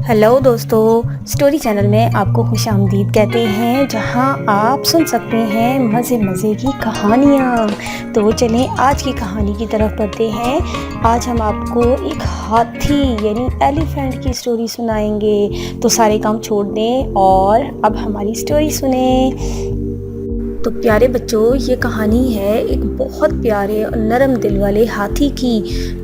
Hello दोस्तों, story channel में आपको खुश आमदीद कहते हैं, जहां आप सुन सकते हैं मज़े मज़े की कहानियाँ। तो चलें आज की कहानी की तरफ बढ़ते हैं। आज हम आपको एक हाथी यानी एलिफेंट की स्टोरी सुनाएंगे। तो सारे काम छोड़ दें और अब हमारी स्टोरी सुने। तो प्यारे बच्चों, ये कहानी है एक बहुत प्यारे और नरम दिल वाले हाथी की,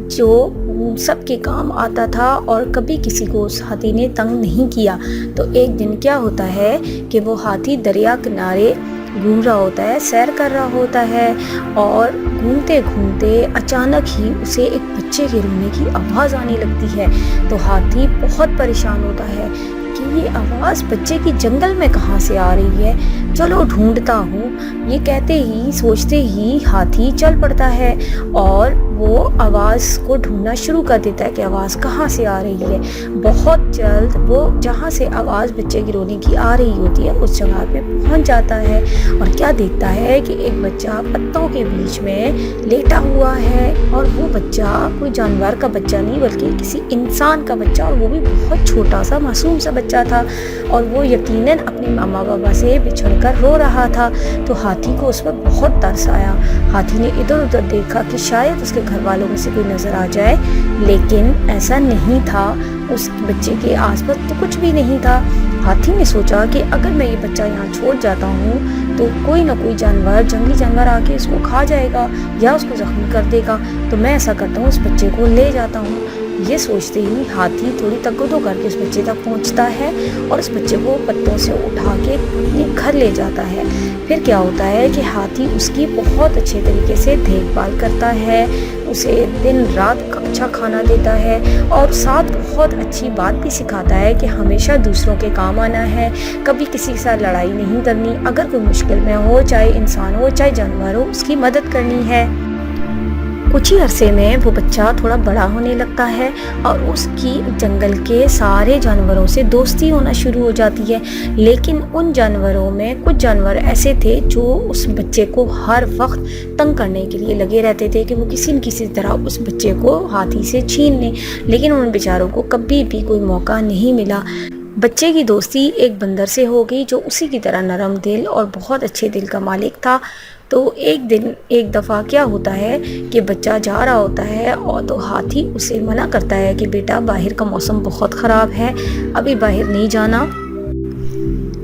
जो सबके काम आता था और कभी किसी को उस हाथी ने तंग नहीं किया। तो एक दिन क्या होता है कि वो हाथी दरिया किनारे घूम रहा होता है, सैर कर रहा होता है, और घूमते घूमते अचानक ही उसे एक बच्चे के रोने की आवाज़ आने लगती है। तो हाथी बहुत परेशान होता है कि ये आवाज़ बच्चे की जंगल में कहाँ से आ रही है, चलो ढूंढता हूँ। ये कहते ही सोचते ही हाथी चल पड़ता है और वो आवाज़ को ढूंढना शुरू कर देता है कि आवाज़ कहाँ से आ रही है। बहुत जल्द वो जहाँ से आवाज़ बच्चे की रोने की आ रही होती है उस जगह पे पहुँच जाता है और क्या देखता है कि एक बच्चा पत्तों के बीच में लेटा हुआ है, और वो बच्चा कोई जानवर का बच्चा नहीं बल्कि किसी इंसान का बच्चा, और वो भी बहुत छोटा सा मासूम सा बच्चा था, और वो यकीनन अपने मामा बाबा से बिछड़कर रो रहा था। तो हाथी को उस पर बहुत तरस आया। हाथी ने इधर उधर देखा कि शायद उसके घर वालों में से कोई नज़र आ जाए, लेकिन ऐसा नहीं था। उस बच्चे के आसपास तो कुछ भी नहीं था। हाथी ने सोचा कि अगर मैं ये बच्चा यहाँ छोड़ जाता हूँ तो कोई ना कोई जानवर, जंगली जानवर आके इसको खा जाएगा या उसको जख्मी कर देगा। तो मैं ऐसा करता हूँ, उस बच्चे को ले जाता हूँ। ये सोचते ही हाथी थोड़ी तकदो करके उस बच्चे तक पहुंचता है और उस बच्चे को पत्तों से उठा के अपने घर ले जाता है। फिर क्या होता है कि हाथी उसकी बहुत अच्छे तरीके से देखभाल करता है, उसे दिन रात अच्छा खाना देता है और साथ बहुत अच्छी बात भी सिखाता है कि हमेशा दूसरों के काम आना है, कभी किसी के साथ लड़ाई नहीं करनी, अगर कोई मुश्किल में हो, चाहे इंसान हो चाहे जानवर हो, उसकी मदद करनी है। कुछ ही अरसे में वो बच्चा थोड़ा बड़ा होने लगता है और उसकी जंगल के सारे जानवरों से दोस्ती होना शुरू हो जाती है। लेकिन उन जानवरों में कुछ जानवर ऐसे थे जो उस बच्चे को हर वक्त तंग करने के लिए लगे रहते थे कि वो किसी न किसी तरह उस बच्चे को हाथी से छीन लें, लेकिन उन बेचारों को कभी भी कोई मौका नहीं मिला। बच्चे की दोस्ती एक बंदर से हो गई जो उसी की तरह नरम दिल और बहुत अच्छे दिल का मालिक था। तो एक दिन एक दफ़ा क्या होता है कि बच्चा जा रहा होता है और तो हाथी उसे मना करता है कि बेटा बाहर का मौसम बहुत ख़राब है, अभी बाहर नहीं जाना।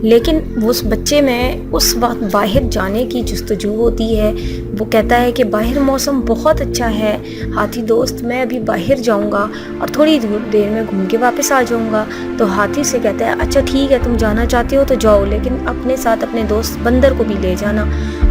लेकिन उस बच्चे में उस वक्त बाहर जाने की जुस्तजू होती है। वो कहता है कि बाहर मौसम बहुत अच्छा है हाथी दोस्त, मैं अभी बाहर जाऊंगा और थोड़ी देर में घूम के वापस आ जाऊंगा। तो हाथी से कहता है अच्छा ठीक है, तुम जाना चाहते हो तो जाओ, लेकिन अपने साथ अपने दोस्त बंदर को भी ले जाना।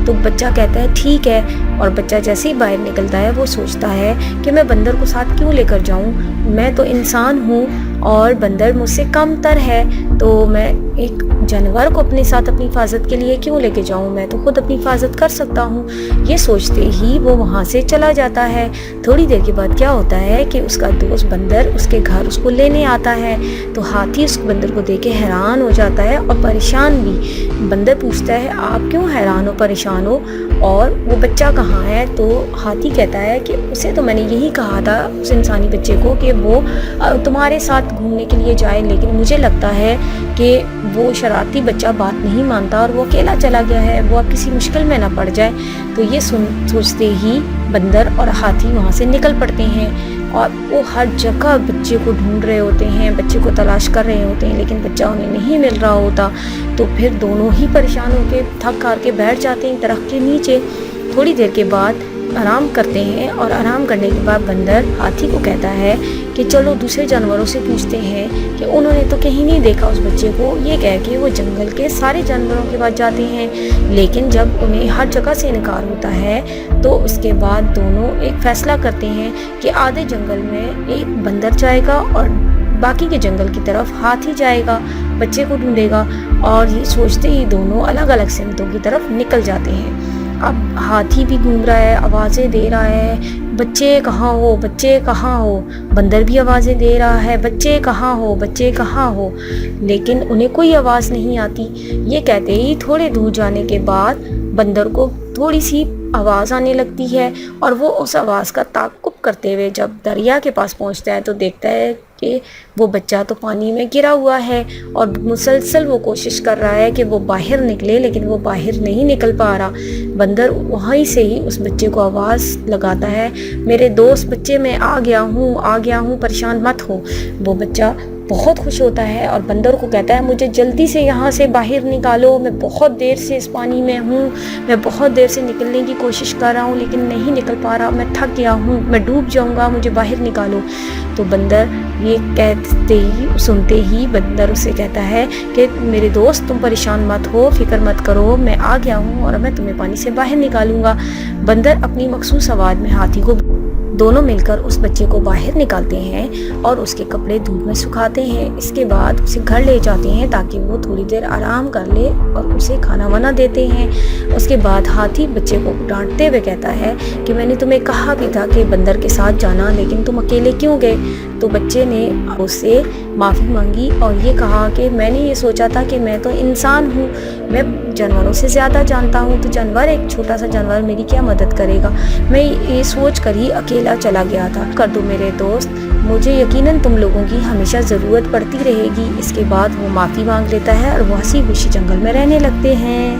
तो बच्चा कहता है ठीक है, और बच्चा जैसे ही बाहर निकलता है वो सोचता है कि मैं बंदर को साथ क्यों लेकर जाऊं, मैं तो इंसान हूँ और बंदर मुझसे कमतर है, तो मैं एक जानवर को अपने साथ अपनी हिफाजत के लिए क्यों लेके जाऊं, मैं तो खुद अपनी हिफाजत कर सकता हूं। ये सोचते ही वो वहां से चला जाता है। थोड़ी देर के बाद क्या होता है कि उसका दोस्त बंदर उसके घर उसको लेने आता है। तो हाथी उस बंदर को देख के हैरान हो जाता है और परेशान भी। बंदर पूछता है आप क्यों हैरान हो, परेशान हो, और वो बच्चा कहाँ है? तो हाथी कहता है कि उसे तो मैंने यही कहा था उस इंसानी बच्चे को कि वो तुम्हारे साथ घूमने के लिए जाए, लेकिन मुझे लगता है कि वो शरारती बच्चा बात नहीं मानता और वो अकेला चला गया है, वो अब किसी मुश्किल में ना पड़ जाए। तो ये सोचते ही बंदर और हाथी वहाँ से निकल पड़ते हैं और वो हर जगह बच्चे को ढूंढ रहे होते हैं, बच्चे को तलाश कर रहे होते हैं, लेकिन बच्चा उन्हें नहीं मिल रहा होता। तो फिर दोनों ही परेशान होकर थक हार के बैठ जाते हैं दरख्त के नीचे। थोड़ी देर के बाद आराम करते हैं और आराम करने के बाद बंदर हाथी को कहता है कि चलो दूसरे जानवरों से पूछते हैं कि उन्होंने तो कहीं नहीं देखा उस बच्चे को। ये कह के वो जंगल के सारे जानवरों के पास जाते हैं, लेकिन जब उन्हें हर जगह से इनकार होता है तो उसके बाद दोनों एक फैसला करते हैं कि आधे जंगल में एक बंदर जाएगा और बाकी के जंगल की तरफ हाथी जाएगा, बच्चे को ढूंढेगा। और ये सोचते ही दोनों अलग अलग सिमतों की तरफ निकल जाते हैं। अब हाथी भी घूम रहा है, आवाज़ें दे रहा है, बच्चे कहाँ हो, बच्चे कहाँ हो। बंदर भी आवाज़ें दे रहा है, बच्चे कहाँ हो, बच्चे कहाँ हो, लेकिन उन्हें कोई आवाज़ नहीं आती। ये कहते ही थोड़े दूर जाने के बाद बंदर को थोड़ी सी आवाज़ आने लगती है और वो उस आवाज़ का ताक़ुब کرتے ہوئے جب دریا کے پاس پہنچتا ہے تو دیکھتا ہے کہ وہ بچہ تو پانی میں گرا ہوا ہے اور مسلسل وہ کوشش کر رہا ہے کہ وہ باہر نکلے، لیکن وہ باہر نہیں نکل پا رہا۔ بندر وہیں سے ہی اس بچے کو آواز لگاتا ہے، میرے دوست بچے میں آ گیا ہوں، پریشان مت ہو۔ وہ بچہ بہت خوش ہوتا ہے اور بندر کو کہتا ہے مجھے جلدی سے یہاں سے باہر نکالو، میں بہت دیر سے اس پانی میں ہوں، میں بہت دیر سے نکلنے کی کوشش کر رہا ہوں لیکن نہیں نکل پا رہا، میں تھک گیا ہوں، میں ڈوب جاؤں گا، مجھے باہر نکالو۔ تو بندر یہ سنتے ہی بندر اسے کہتا ہے کہ میرے دوست تم پریشان مت ہو، فکر مت کرو، میں آ گیا ہوں اور میں تمہیں پانی سے باہر نکالوں گا۔ بندر اپنی مخصوص آواز میں ہاتھی کو دونوں مل کر اس بچے کو باہر نکالتے ہیں اور اس کے کپڑے دھوپ میں سکھاتے ہیں۔ اس کے بعد اسے گھر لے جاتے ہیں تاکہ وہ تھوڑی دیر آرام کر لے اور اسے کھانا وانا دیتے ہیں۔ اس کے بعد ہاتھی بچے کو ڈانٹتے ہوئے کہتا ہے کہ میں نے تمہیں کہا بھی تھا کہ بندر کے ساتھ جانا، لیکن تم اکیلے کیوں گئے؟ تو بچے نے اس سے معافی مانگی اور یہ کہا کہ میں نے یہ سوچا تھا کہ میں تو انسان ہوں، میں جانوروں سے زیادہ جانتا ہوں، تو جانور ایک چھوٹا سا جانور میری کیا مدد کرے گا؟ میں یہ سوچ کر ہی اکیلا چلا گیا تھا۔ کر دو میرے دوست، مجھے یقیناً تم لوگوں کی ہمیشہ ضرورت پڑتی رہے گی۔ اس کے بعد وہ معافی مانگ لیتا ہے اور وہ ہنسی خوشی جنگل میں رہنے لگتے ہیں۔